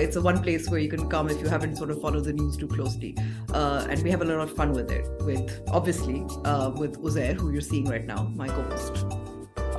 It's a one place where you can come if you haven't sort of followed the news too closely. And we have a lot of fun with it, obviously with Uzair, who you're seeing right now, my co-host.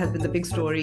has been the big story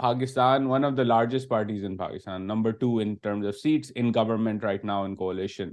Pakistan, one of the largest parties in Pakistan, number 2 in terms of seats in government right now in coalition,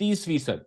30%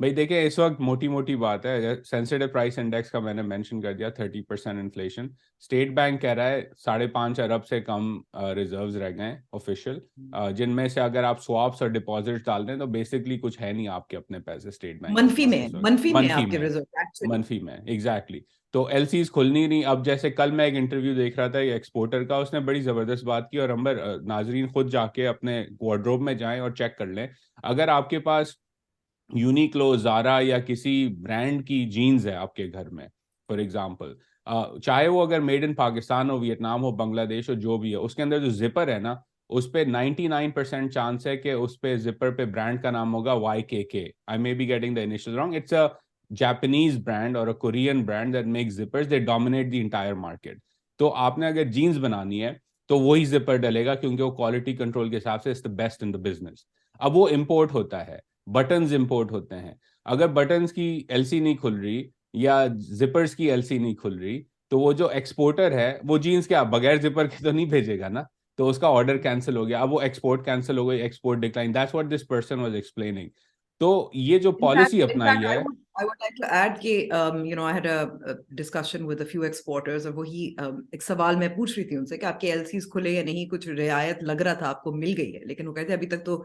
بھائی دیکھیں اس وقت موٹی موٹی بات ہے, sensitive price index کا میں نے مینشن کر دیا 30% انفلیشن. اسٹیٹ بینک کہہ رہا ہے 5.5 ارب سے کم ریزروز رہ گئے آفیشیل, جن میں سے اگر آپ سواپس اور ڈپازٹ ڈال دیں تو بیسکلی کچھ ہے نہیں آپ کے اپنے پیسے اسٹیٹ بینک کے منفی پاس میں اس وقت. منفی میں آپ کے ریزرو ایکچولی منفی میں ایگزیکٹلی. تو ایل سیز کھلنی نہیں. اب جیسے کل میں ایک انٹرویو دیکھ رہا تھا ایکسپورٹر کا, اس نے بڑی زبردست بات کی, اور امبر ناظرین خود جا کے اپنے وارڈروب میں جائیں اور چیک کر لیں. اگر آپ کے پاس یونیکلو, زارا یا کسی برانڈ کی جینز ہے آپ کے گھر میں فار ایگزامپل, چاہے وہ اگر میڈ ان پاکستان ہو, ویتنام ہو, بنگلہ دیش ہو, جو بھی ہے, اس کے اندر جو زپر ہے نا, اس پہ 99% چانس ہے کہ اس پہ زپر پہ برانڈ کا نام ہوگا YKK. I may be getting the initial wrong. It's a Japanese brand or a Korean brand that makes zippers. They dominate the entire market. تو آپ نے اگر جینز بنانی ہے تو وہی زپر ڈلے گا, کیونکہ وہ کوالٹی کنٹرول کے حساب سے it's the best in the business. اب وہ امپورٹ ہوتا ہے, بٹنز امپورٹ ہوتے ہیں. اگر بٹنز کی ایل سی نہیں کھل رہی یا زپرز کی ایل سی نہیں کھل رہی, تو وہ جو ایکسپورٹر ہے وہ جینز کیا بغیر زپر کے تو نہیں بھیجے گا نا, تو اس کا آرڈر کینسل ہو گیا. اب وہ ایکسپورٹ کینسل ہو گئی, export decline. That's what this person was explaining. تو یہ جو پالیسی اپنائی ہے, I would like to add کہ I had a discussion with a few exporters, اور وہی ایک سوال میں پوچھ رہی تھی ان سے کہ آپ کے ایل سیز کھلے یا نہیں, کچھ رعایت لگ رہا تھا آپ کو مل گئی ہے, لیکن وہ کہتے ہیں ابھی تک تو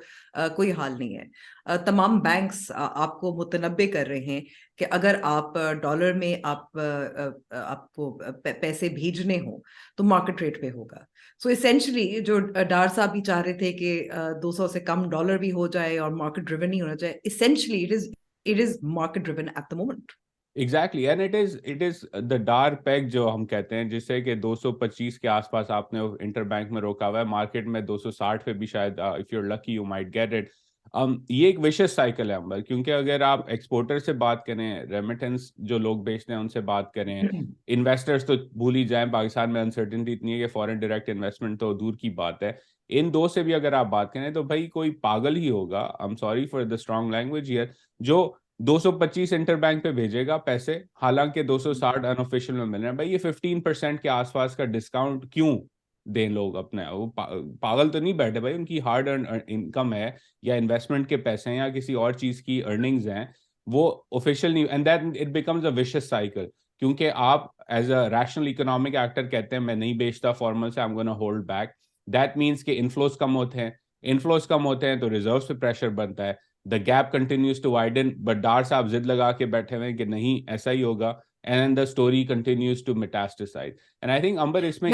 کوئی حال نہیں ہے. تمام بینکس آپ کو متنبع کر رہے ہیں کہ اگر آپ ڈالر میں آپ کو پیسے بھیجنے ہوں تو مارکیٹ ریٹ پہ ہوگا. سو اسینشلی جو ڈار صاحب بھی چاہ رہے تھے کہ 200 سے کم ڈالر بھی ہو جائے اور مارکیٹ ڈریون نہیں ہونا چاہیے, essentially it is market driven at the moment. Exactly, and it is the DAR peg جو ہم کہتے ہیں, جس سے کہ 225 کے آس پاس آپ نے انٹر بینک میں روکا ہوا ہے, مارکیٹ میں 260 پہ بھی شاید if you're lucky you might get it. یہ ایک ویشس سائیکل ہے امبر, کیونکہ اگر آپ ایکسپورٹر سے بات کریں, ریمیٹنس جو لوگ بیچتے ہیں ان سے بات کریں, انویسٹرز تو بھول ہی جائیں, پاکستان میں انسرٹنٹی اتنی ہے کہ فورن ڈائریکٹ انویسٹمنٹ تو دور کی بات ہے. ان دو سے بھی اگر آپ بات کریں تو بھائی کوئی پاگل ہی ہوگا, I'm sorry for the strong language here, جو 225 انٹر بینک پہ بھیجے گا پیسے, حالانکہ 260 ان آفیشیل میں مل رہے ہیں. بھائی یہ 15% کے آس پاس کا ڈسکاؤنٹ کیوں دیں لوگ اپنے, وہ پاگل تو نہیں بیٹھے بھائی, ان کی ہارڈ ارن انکم ہے یا انویسٹمنٹ کے پیسے ہیں یا کسی اور چیز کی ارننگز ہیں, وہ آفیشیل نہیں. And that it becomes a vicious cycle, کیونکہ آپ as a rational economic actor کہتے ہیں میں نہیں بیچتا فارمل سے, I am gonna hold back. That means کہ انفلوز کم ہوتے ہیں, انفلوز کم ہوتے ہیں تو ریزروز پہ پریشر بنتا ہے, the gap continues to widen, but Dar صاحب ضد لگا کے بیٹھے ہوئے ہیں کہ نہیں ایسا ہی ہوگا, and then the story continues to metastasize. And I think امبر اس میں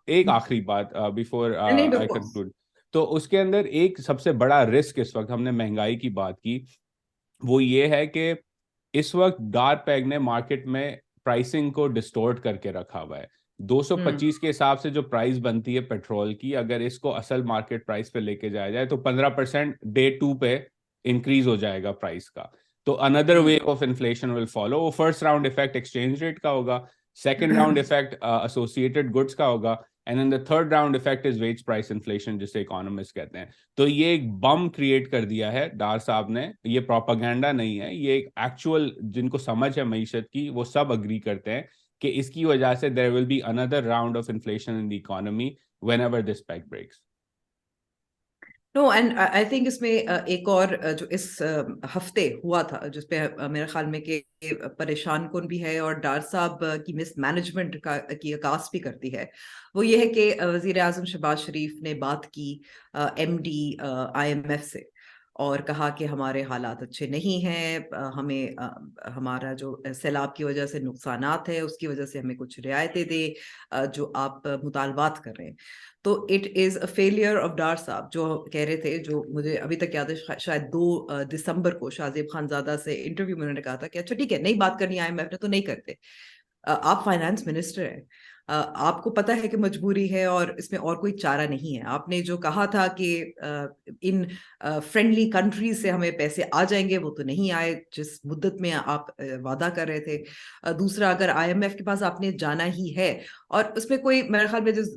ایک آخری بات before I conclude, تو اس کے اندر ایک سب سے بڑا رسک اس وقت, ہم نے مہنگائی کی بات کی, وہ یہ ہے کہ اس وقت ڈار پیگ نے مارکیٹ میں پرائسنگ کو ڈسٹورٹ کر کے رکھا ہوا ہے. 225 کے حساب سے جو پرائز بنتی ہے پیٹرول کی, اگر اس کو اصل مارکیٹ پرائز پہ لے کے جایا جائے تو 15% ڈے 2 پہ انکریز ہو جائے گا پرائس کا. تو another wave of inflation will follow. وہ first round effect exchange rate کا ہوگا, second round effect associated goods کا ہوگا, and then the third round effect is wage price inflation, جسے اکانومسٹ کہتے ہیں. تو یہ ایک بم کریٹ کر دیا ہے ڈار صاحب نے, یہ پروپیگنڈا نہیں ہے, یہ ایک ایکچوئل جن کو سمجھ ہے معیشت کی وہ سب اگری کرتے ہیں کہ اس کی وجہ سے there will be another round of inflation in the economy whenever this peg breaks. No, and I think اس میں ایک اور جو اس ہفتے ہوا تھا, جس پہ میرے خیال میں کہ پریشان کن بھی ہے اور ڈار صاحب کی مس مینجمنٹ کی عکاس بھی کرتی ہے, وہ یہ ہے کہ وزیر اعظم شہباز شریف نے بات کی ایم ڈی IMF سے اور کہا کہ ہمارے حالات اچھے نہیں ہیں, ہمیں ہمارا جو سیلاب کی وجہ سے نقصانات ہے اس کی وجہ سے ہمیں کچھ رعایتیں دیں جو آپ مطالبات کر رہے ہیں. تو it is a failure of Dar صاحب, جو کہہ رہے تھے, جو مجھے ابھی تک یاد ہے, شاید 2 دسمبر کو شاہ زیب خان زادہ سے انٹرویو میں انہوں نے کہا تھا کہ اچھا ٹھیک ہے نہیں بات کرنی IMF نے تو نہیں کرتے, آپ فائنانس منسٹر ہیں, آپ کو پتا ہے کہ مجبوری ہے اور اس میں اور کوئی چارہ نہیں ہے. آپ نے جو کہا تھا کہ ان فرینڈلی کنٹریز سے ہمیں پیسے آ جائیں گے, وہ تو نہیں آئے جس مدت میں آپ وعدہ کر رہے تھے. دوسرا, اگر IMF کے پاس آپ نے جانا ہی ہے, اور اس میں کوئی میرے خیال میں there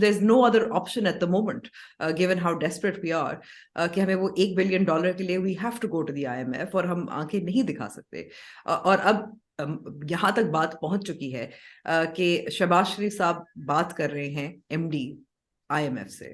is no other option at the moment given how desperate we are, کہ ہمیں وہ $1 بلین کے لیے we have to go to the IMF, اور ہم آنکھیں نہیں دکھا سکتے. اور اب یہاں تک بات پہنچ چکی ہے کہ شہباز شریف صاحب بات کر رہے ہیں MD IMF سے,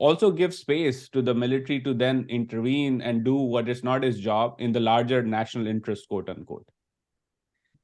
also gives space to the military to then intervene and do what is not his job in the larger national interest, quote unquote.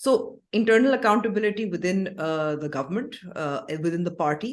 So internal accountability within the government, within the party,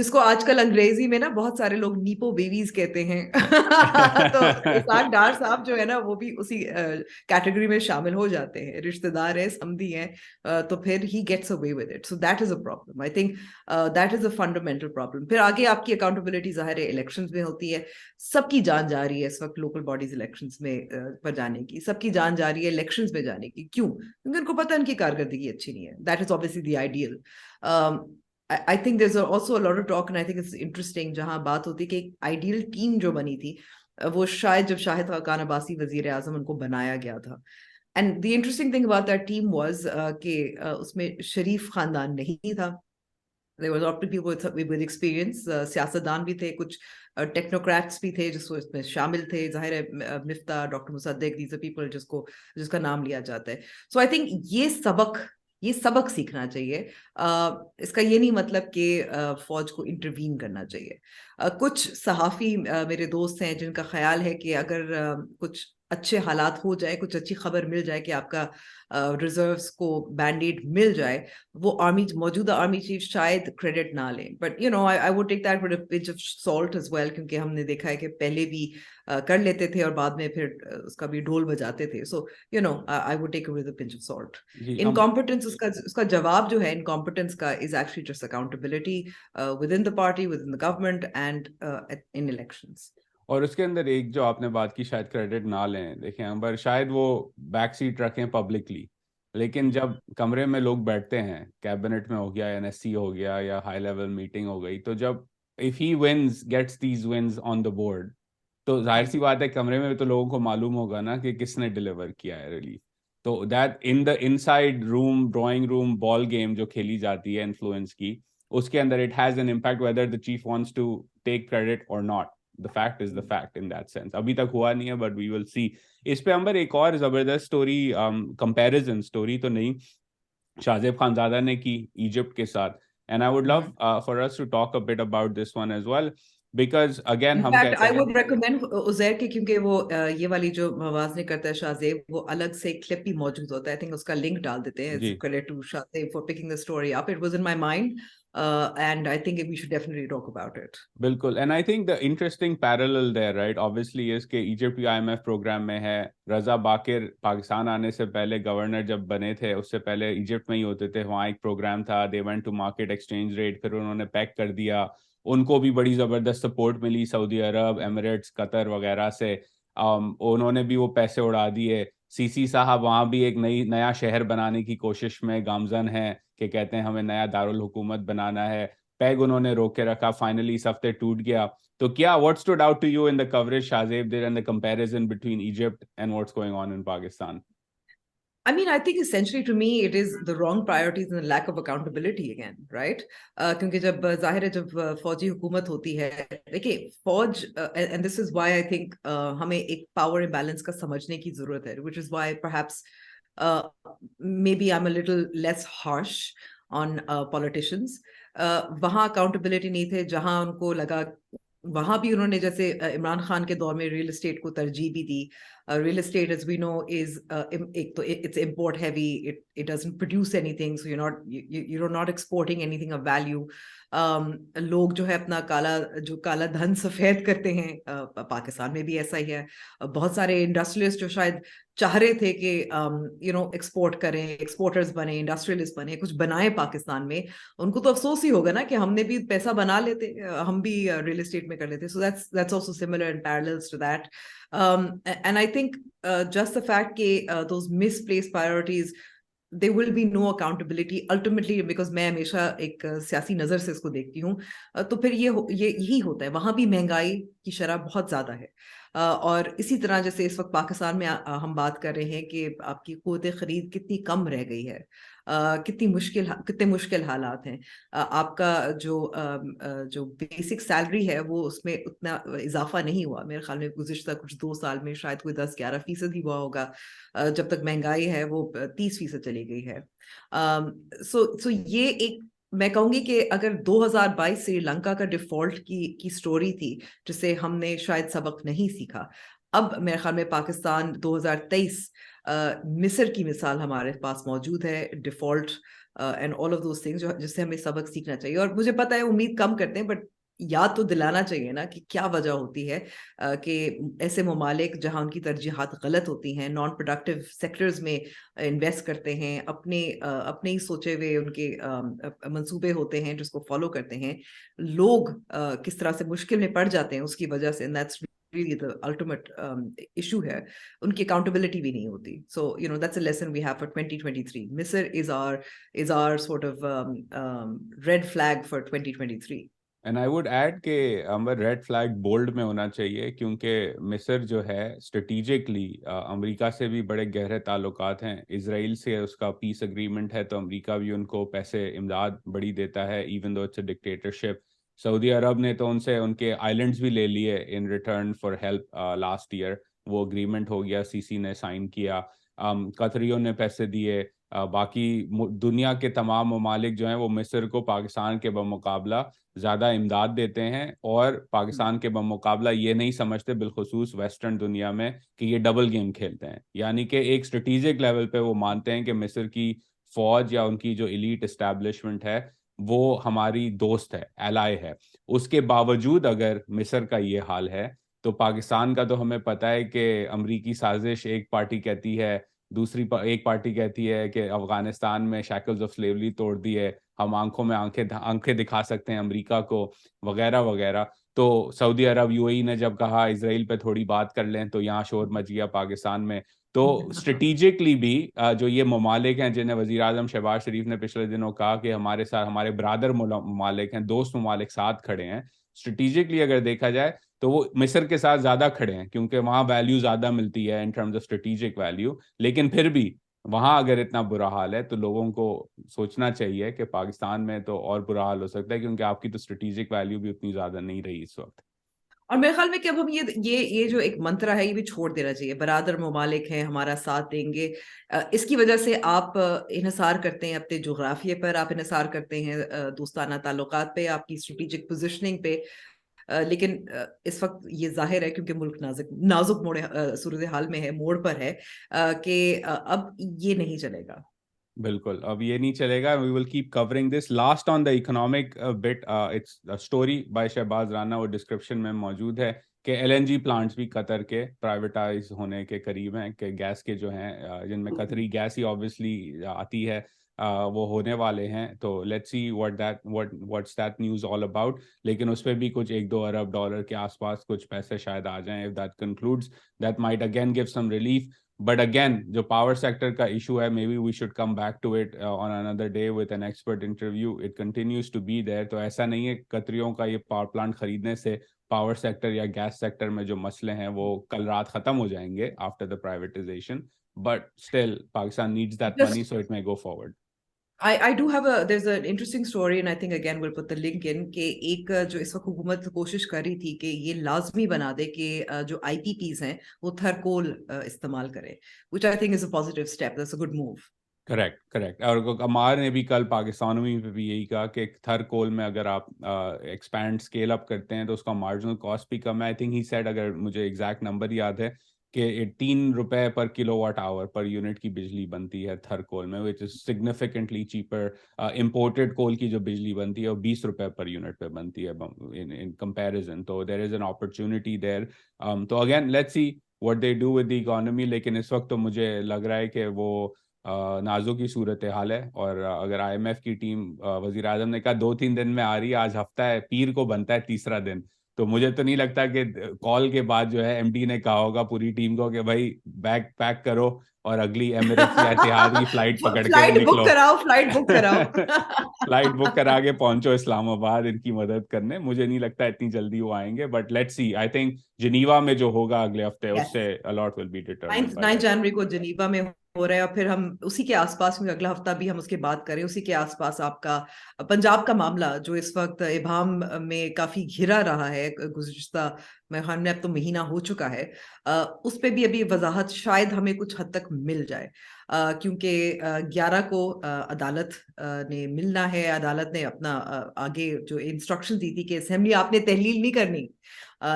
جس کو آج کل انگریزی میں نا بہت سارے لوگ نیپو بیویز کہتے ہیں تو اسحاق ڈار صاحب جو ہے نا وہ بھی اسی کیٹیگری میں شامل ہو جاتے ہیں, رشتہ دار ہیں, سمدھی ہیں, تو پھر he gets away with it. So that is a problem, I think that is a fundamental problem. پھر آگے آپ کی اکاؤنٹیبلٹی ظاہر ہے الیکشنز میں ہوتی ہے. سب کی جان جا رہی ہے اس وقت لوکل باڈیز الیکشنز میں پر جانے کی, سب کی جان جا رہی ہے الیکشنز میں جانے کی. کیوں؟ کیونکہ ان کو پتہ ان کی کارکردگی اچھی نہیں ہے. That is obviously the ideal. I think there's also a lot of talk, and I think it's interesting, جہاں بات ہوتی ہے کہ ایک آئیڈیل ٹیم جو بنی تھی وہ شاید جب شاہد خاقان عباسی وزیر اعظم ان کو بنایا گیا تھا. And the interesting thing about that team was کہ اس میں شریف خاندان نہیں تھا. There were a lot of people with experience, سیاستدان بھی تھے, کچھ ٹیکنوکریٹس بھی تھے جس کو اس میں شامل تھے. ظاہر ہے مفتاح, doctor Musadiq, these are people جس کا نام لیا جاتا ہے. So I think یہ سبق سیکھنا چاہیے. اس کا یہ نہیں مطلب کہ فوج کو انٹروین کرنا چاہیے. کچھ صحافی میرے دوست ہیں جن کا خیال ہے کہ اگر کچھ اچھے حالات ہو جائے, کچھ اچھی خبر مل جائے کہ آپ کا ریزروس کو بینڈیڈ مل جائے, وہ موجودہ آرمی چیف شاید کریڈٹ نہ لیں. But I would take that with a pinch of salt as well, کیونکہ ہم نے دیکھا ہے کہ پہلے بھی کر لیتے تھے اور بعد میں پھر اس کا بھی ڈھول بجاتے تھے. سو I would take it with a pinch of salt. Incompetence, اس کا جواب جو ہے incompetence کا is actually just accountability within the party, within the government and in elections. اور اس کے اندر ایک جو آپ نے بات کی, شاید کریڈٹ نہ لیں. دیکھیں امبر, شاید وہ بیک سیٹ رکھیں پبلکلی, لیکن جب کمرے میں لوگ بیٹھتے ہیں, کیبنٹ میں ہو گیا, NSC ہو گیا, یا ہائی لیول میٹنگ ہو گئی, تو جب if he wins, gets these wins on the board, تو ظاہر سی بات ہے کمرے میں تو لوگوں کو معلوم ہوگا نا کہ کس نے ڈیلیور کیا ہے ریلیف. تو that in the inside room, drawing room ball game جو کھیلی جاتی ہے انفلوئنس کی, اس کے اندر it has an impact whether the chief wants to take credit or not. The fact is the fact in that sense. ابھی تک ہوا نہیں ہے, but we will see. اس پہ امبر ایک اور زبردست اسٹوری, کمپیریزن اسٹوری تو نہیں, شاہزیب خانزادہ نے کی ایجپٹ کے ساتھ, and I would love for us to talk a bit about this one as well, because again ہم کہتے ہیں, I would recommend عزیر کی, کیونکہ وہ یہ والی جو موازنے کرتا ہے شاہزیب, وہ الگ سے کلپ بھی موجود ہوتا ہے. I think اس کا لنک ڈال دیتے ہیں. Credit to Shahzeb for picking the story up. It was in my mind. And I think we should definitely talk about it. بالکل. And I think the interesting parallel there, right, obviously is کہ Egypt IMF programme میں ہے. رضا باقر پاکستان آنے سے پہلے governor جب بنے تھے, اس سے پہلے ایجپٹ میں ہی ہوتے تھے. وہاں ایک پروگرام تھا, they went to market exchange rate, پھر انہوں نے پیک کر دیا. ان کو بھی بڑی زبردست سپورٹ ملی سعودی عرب, ایمریٹس, قطر وغیرہ سے. انہوں نے بھی وہ پیسے اڑا دیے. سی صاحب وہاں بھی ایک نیا شہر بنانے کی کوشش میں گامزن ہیں, کہ کہتے ہیں ہمیں نیا دارالحکومت بنانا ہے. پیگ انہوں نے روک کے رکھا, فائنلی اس ہفتے ٹوٹ گیا. تو کیا what stood out to you in the coverage, Shahzeb, there, and the comparison between Egypt and what's going on in Pakistan? I mean, I think essentially to me it is the wrong priorities and the lack of accountability again, right? کیونکہ جب ظاہر ہے جب فوجی حکومت ہوتی ہے, دیکھیں فوج, and this is why I think ہمیں ایک power imbalance کا سمجھنے کی ضرورت ہے, which is why perhaps maybe I'm a little less harsh on politicians. وہاں accountability نہیں تھے, جہاں ان کو لگا وہاں بھی انہوں نے جیسے عمران خان کے دور میں ریل اسٹیٹ کو ترجیح بھی دی. Real estate as we know is ایک تو it's import heavy, it doesn't produce anything, so you're not exporting anything of value. لوگ جو ہے اپنا کالا دھن سفید کرتے ہیں. پاکستان میں بھی ایسا ہی ہے. بہت سارے انڈسٹریلسٹ جو شاید چاہ رہے تھے کہ ایکسپورٹ کریں, ایکسپورٹرز بنے, انڈسٹریلسٹ بنے, کچھ بنائیں پاکستان میں, ان کو تو افسوس ہی ہوگا نا کہ ہم نے بھی پیسہ بنا لیتے, ہم بھی ریل اسٹیٹ میں کر لیتے. سو that's also similar and parallels to that. And I think just the fact کہ those misplaced priorities, there will be no accountability ultimately, because میں ہمیشہ ایک سیاسی نظر سے اس کو دیکھتی ہوں. تو پھر یہی ہوتا ہے. وہاں بھی مہنگائی کی شرح بہت زیادہ ہے, اور اسی طرح جیسے اس وقت پاکستان میں ہم بات کر رہے ہیں کہ آپ کی قوت خرید کتنی کم رہ گئی ہے, کتنے مشکل حالات ہیں. آپ کا جو بیسک سیلری ہے وہ اس میں اتنا اضافہ نہیں ہوا. میرے خیال میں گزشتہ کچھ 2 سال میں شاید کوئی 10-11% ہی ہوا ہوگا, جب تک مہنگائی ہے وہ 30% چلی گئی ہے. سو یہ ایک, میں کہوں گی کہ اگر 2022 سری لنکا کا ڈیفالٹ کی سٹوری تھی جسے ہم نے شاید سبق نہیں سیکھا, اب میرے خیال میں پاکستان 2023 مصر کی مثال ہمارے پاس موجود ہے, default and all of those things, جس سے ہمیں سبق سیکھنا چاہیے. اور مجھے پتا ہے امید کم کرتے ہیں, بٹ یاد تو دلانا چاہیے نا کہ کیا وجہ ہوتی ہے کہ ایسے ممالک جہاں ان کی ترجیحات غلط ہوتی ہیں, نان پروڈکٹیو سیکٹرز میں انویسٹ کرتے ہیں, اپنے ہی سوچے ہوئے ان کے منصوبے ہوتے ہیں جس کو فالو کرتے ہیں, لوگ کس طرح سے مشکل میں پڑ جاتے ہیں اس کی وجہ سے. really the ultimate issue ہے, ان کی accountability بھی نہیں ہوتی. So that's a lesson we have for 2023. Misr is our sort of red flag for 2023. And I would add کہ امر ریڈ فلیگ بولڈ میں ہونا چاہیے, کیونکہ مصر جو ہے اسٹریٹیجکلی امریکہ سے بھی بڑے گہرے تعلقات ہیں. اسرائیل سے اس کا پیس اگریمنٹ ہے, تو امریکہ بھی ان کو پیسے امداد بڑی دیتا ہے, even though it's a dictatorship. Saudi Arab نے تو ان سے ان کے آئلینڈس بھی لے لیے in return for help last year. وہ اگریمنٹ ہو گیا, سی سی نے سائن کیا. قطریوں نے پیسے دیے. باقی دنیا کے تمام ممالک جو ہیں وہ مصر کو پاکستان کے بمقابلہ زیادہ امداد دیتے ہیں, اور پاکستان کے بمقابلہ یہ نہیں سمجھتے, بالخصوص ویسٹرن دنیا میں, کہ یہ ڈبل گیم کھیلتے ہیں. یعنی کہ ایک اسٹریٹیجک لیول پہ وہ مانتے ہیں کہ مصر کی فوج یا ان کی جو ایلیٹ اسٹیبلشمنٹ ہے وہ ہماری دوست ہے, ایلائی ہے. اس کے باوجود اگر مصر کا یہ حال ہے, تو پاکستان کا تو ہمیں پتہ ہے کہ امریکی سازش, ایک پارٹی کہتی ہے, ایک پارٹی کہتی ہے کہ افغانستان میں شیکلز آف سلیوری توڑ دی ہے, ہم آنکھوں میں آنکھیں دکھا سکتے ہیں امریکہ کو, وغیرہ وغیرہ. تو سعودی عرب یو اے ای نے جب کہا اسرائیل پہ تھوڑی بات کر لیں, تو یہاں شور مچ گیا پاکستان میں. تو اسٹریٹیجکلی بھی جو یہ ممالک ہیں جنہیں وزیر اعظم شہباز شریف نے پچھلے دنوں کہا کہ ہمارے ساتھ ہمارے برادر ممالک ہیں, دوست ممالک ساتھ کھڑے ہیں, اسٹریٹیجکلی اگر دیکھا جائے تو وہ مصر کے ساتھ زیادہ کھڑے ہیں, کیونکہ وہاں ویلیو زیادہ ملتی ہے in terms of strategic value. لیکن پھر بھی وہاں اگر اتنا برا حال ہے, تو لوگوں کو سوچنا چاہیے کہ پاکستان میں تو اور برا حال ہو سکتا ہے, کیونکہ آپ کی تو اسٹریٹیجک ویلیو بھی اتنی زیادہ نہیں رہی اس وقت. اور میرے خیال میں کہ اب ہم یہ جو ایک منترا ہے یہ بھی چھوڑ دینا چاہیے. برادر ممالک ہیں, ہمارا ساتھ دیں گے, اس کی وجہ سے آپ انحصار کرتے ہیں اپنے جغرافیے پر, آپ انحصار کرتے ہیں دوستانہ تعلقات پہ, آپ کی اسٹریٹجک پوزیشننگ پہ. لیکن اس وقت یہ ظاہر ہے کیونکہ ملک نازک صورتحال میں ہے, موڑ پر ہے, کہ اب یہ نہیں چلے گا. بالکل, اب یہ نہیں چلے گا. We will keep covering this. Last on the economic bit, it's story by Shahbaz Rana, وہ ڈسکرپشن میں موجود ہے, کہ ایل این جی پلانٹس بھی قطر کے پرائیویٹائز ہونے کے قریب ہیں, کہ گیس کے جو ہیں جن میں قطری گیس ہی آبویسلی آتی ہے, وہ ہونے والے ہیں. تو let's see what's that news all about. لیکن اس پہ بھی کچھ $1-2 ارب کے آس پاس کچھ پیسے شاید آ جائیں. If that کنکلوڈز, that might again give some relief. But again, جو پاور سیکٹر کا ایشو ہے, maybe we should come back to it on another day with an expert interview. It continues to be there. تو ایسا نہیں ہے قطریوں کا یہ power plant خریدنے سے پاور سیکٹر یا گیس سیکٹر میں جو مسئلے ہیں وہ کل رات ختم ہو جائیں گے after the privatization. But still, Pakistan needs that money, so it may go forward. I do have there's an interesting story, and I think again we'll put the link in, کہ ایک جو اس وقت حکومت کوشش کر رہی تھی کہ یہ لازمی بنا دے کہ جو آئی پی پیز ہیں وہ تھرکول استعمال کرے, which I think is a positive step. That's a good move. Correct. اور عمار نے بھی کل پاکستانی پہ بھی یہی کہا کہ تھر کول میں اگر آپ ایکسپینڈ اسکیل اپ کرتے ہیں تو اس کا مارجنل کاسٹ بھی کم ہے. آئی تھنک ہی سیڈ, اگر مجھے ایگزیکٹ نمبر یاد ہے, کہ $3 پر کلو واٹ آور پر یونٹ کی بجلی بنتی ہے تھر کول میں, وچ از سگنیفیکنٹلی چیپر. امپورٹڈ کول کی جو بجلی بنتی ہے وہ $20 پر یونٹ پہ بنتی ہے ان کمپیریزن. تو دیر از این اپرچونٹی دیر. تو again let's see what they do with the economy. لیکن اس وقت تو مجھے لگ رہا ہے کہ وہ نازک کی صورتحال ہے. اور اگر آئی ایم ایف کی ٹیم, وزیر اعظم نے کہا 2-3 دن میں آ رہی ہے, آج ہفتہ ہے, پیر کو بنتا ہے تیسرا دن, تو مجھے تو نہیں لگتا کہ کال کے بعد جو ہے ایم ڈی نے کہا ہوگا پوری ٹیم کو کہ بھائی بیگ پیک کرو اور اگلی ایمریٹس یا اتحاد کی فلائٹ پکڑ کے نکلو, فلائٹ بک کرا کے پہنچو اسلام آباد ان کی مدد کرنے. مجھے نہیں لگتا اتنی جلدی وہ آئیں گے, but let's see. I think Geneva میں جو ہوگا اگلے ہفتے, اس سے الاٹ ول بی ڈیٹرمنڈ. 9 جنوری کو جنیوا میں ہو رہا ہے, اور پھر ہم اسی کے آس پاس میں اگلا ہفتہ بھی ہم اس کی بات کریں. اسی کے آس پاس آپ کا پنجاب کا معاملہ جو اس وقت ابہام میں کافی گھرا رہا ہے گزشتہ میں خیال میں اب تو مہینہ ہو چکا ہے, اس پہ بھی ابھی وضاحت شاید ہمیں کچھ حد تک مل جائے, کیونکہ 11 کو عدالت نے ملنا ہے. عدالت نے اپنا آگے جو انسٹرکشن دی تھی کہ اسمبلی آپ نے تحلیل نہیں کرنی,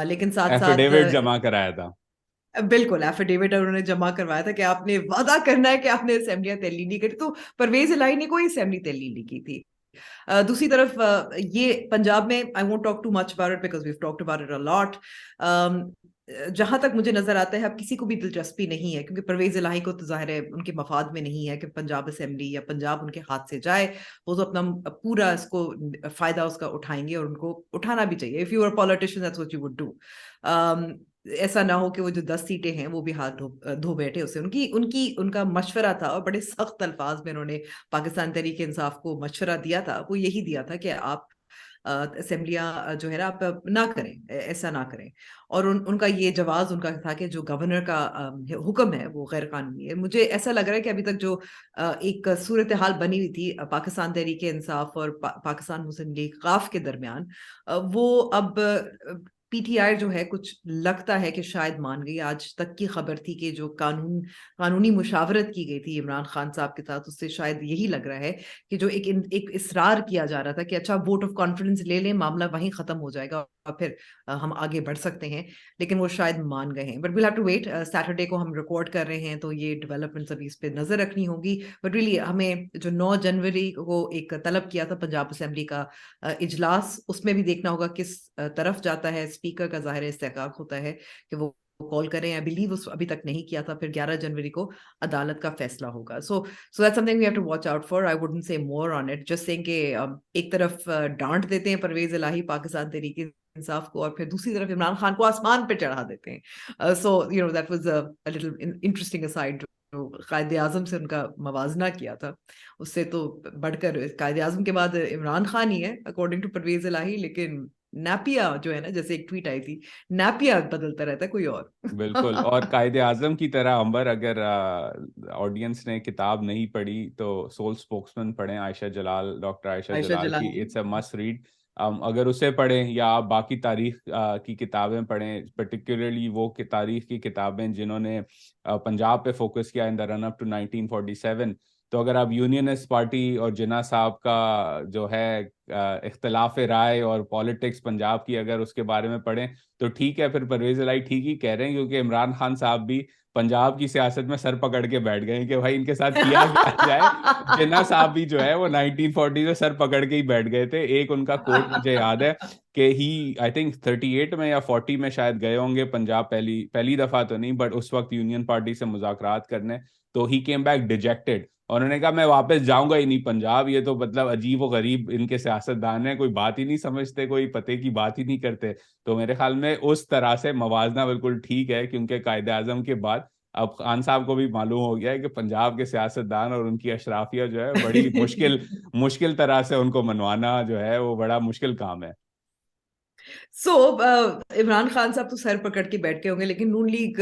لیکن ساتھ ساتھ ایفیڈیوٹ جمع کرایا تھا. بالکل ایفیڈیوٹ انہوں نے جمع کروایا تھا کہ آپ نے وعدہ کرنا ہے کہ آپ نے اسمبلیاں تحلیل نہیں کری، تو پرویز الہی نے کوئی اسمبلی تحلیل نہیں کی تھی. دوسری طرف یہ پنجاب میں I won't talk too much about it because we've talked about it a lot. جہاں تک مجھے نظر آتا ہے اب کسی کو بھی دلچسپی نہیں ہے، کیونکہ پرویز الہی کو تو ظاہر ہے ان کے مفاد میں نہیں ہے کہ پنجاب اسمبلی یا پنجاب ان کے ہاتھ سے جائے. وہ تو اپنا پورا اس کو فائدہ اس کا اٹھائیں گے، اور ان کو اٹھانا بھی چاہیے. if you are a politician that's what you would do. ایسا نہ ہو کہ وہ جو 10 سیٹیں ہیں وہ بھی ہاتھ دھو بیٹھے اسے. ان کا مشورہ تھا، اور بڑے سخت الفاظ میں انہوں نے پاکستان تحریک انصاف کو مشورہ دیا تھا، وہ یہی دیا تھا کہ آپ اسمبلیاں جو ہے نا آپ نہ کریں، ایسا نہ کریں. اور ان کا یہ جواز ان کا تھا کہ جو گورنر کا حکم ہے وہ غیر قانونی ہے. مجھے ایسا لگ رہا ہے کہ ابھی تک جو ایک صورتحال بنی ہوئی تھی پاکستان تحریک انصاف اور پاکستان مسلم لیگ قاف کے درمیان، وہ اب پی ٹی آئی جو ہے کچھ لگتا ہے کہ شاید مان گئی. آج تک کی خبر تھی کہ جو قانونی مشاورت کی گئی تھی عمران خان صاحب کے ساتھ، اس سے شاید یہی لگ رہا ہے کہ جو ایک اصرار کیا جا رہا تھا کہ اچھا ووٹ آف کانفیڈنس لے لیں، معاملہ وہیں ختم ہو جائے گا اور پھر ہم آگے بڑھ سکتے ہیں، لیکن وہ شاید مان گئے ہیں. But we'll have to wait. Saturday کو ہم ریکارڈ کر رہے ہیں تو یہ ڈیولپمنٹس ابھی اس پہ نظر رکھنی ہوگی. بٹ ریلی ہمیں جو 9 جنوری کو ایک طلب کیا تھا پنجاب اسمبلی کا اجلاس، اس میں بھی دیکھنا ہوگا کس طرف جاتا ہے. اسپیکر کا ظاہر استحقاق ہوتا ہے کہ وہ کال کریں. I believe اس ابھی تک نہیں کیا تھا. پھر 11 جنوری کو عدالت کا فیصلہ ہوگا. So that's something we have to watch out for. I wouldn't say more on it. Just saying کہ ایک طرف ڈانٹ دیتے ہیں پرویز الہی پاکستان تحریک انصاف کو، اور پھر دوسری طرف عمران خان کو آسمان پہ چڑھا دیتے ہیں. So that was a little interesting aside. جو قائد اعظم سے ان کا موازنہ کیا تھا، اس سے تو بڑھ کر قائد اعظم کے بعد عمران خان ہی ہے اکارڈنگ ٹو پرویز الہی. لیکن نیپیا جو ہے نا، جیسے ایک ٹویٹ آئی تھی، نیپیا بدلتا رہتا ہے کوئی اور. بالکل. اور قائد اعظم کی طرح امبر، اگر آڈینس نے کتاب نہیں پڑھی تو سول اسپوکسمین پڑھیں، عائشہ جلال، ڈاکٹر عائشہ جلال کی. It's a must read. اگر اسے پڑھیں یا آپ باقی تاریخ کی کتابیں پڑھیں، پرٹیکولرلی وہ تاریخ کی کتابیں جنہوں نے پنجاب پہ فوکس کیا ان دا رن اپ ٹو 1947، تو اگر آپ یونینسٹ پارٹی اور جناح صاحب کا جو ہے اختلاف رائے اور پالیٹکس پنجاب کی اگر اس کے بارے میں پڑھیں تو ٹھیک ہے، پھر پرویز الہی ٹھیک ہی کہہ رہے ہیں، کیونکہ عمران خان صاحب بھی پنجاب کی سیاست میں سر پکڑ کے بیٹھ گئے کہ بھائی ان کے ساتھ کیا جائے. جناح صاحب بھی جو ہے وہ 1940 میں سر پکڑ کے ہی بیٹھ گئے تھے. ایک ان کا کوٹ مجھے یاد ہے کہ آئی تھنک 38 میں یا 40 میں شاید گئے ہوں گے پنجاب، پہلی دفعہ تو نہیں، بٹ اس وقت یونین پارٹی سے مذاکرات کرنے، تو ہی کیم بیک ڈیجیکٹڈ، اور انہوں نے کہا میں واپس جاؤں گا ہی نہیں پنجاب. یہ تو مطلب عجیب و غریب ان کے سیاستدان ہیں، کوئی بات ہی نہیں سمجھتے، کوئی پتے کی بات ہی نہیں کرتے. تو میرے خیال میں اس طرح سے موازنہ بالکل ٹھیک ہے، کیونکہ قائد اعظم کے بعد اب خان صاحب کو بھی معلوم ہو گیا ہے کہ پنجاب کے سیاستدان اور ان کی اشرافیہ جو ہے بڑی مشکل طرح سے ان کو منوانا جو ہے وہ بڑا مشکل کام ہے. عمران خان صاحب تو سر پکڑ کے بیٹھ کے ہوں گے، لیکن نون لیگ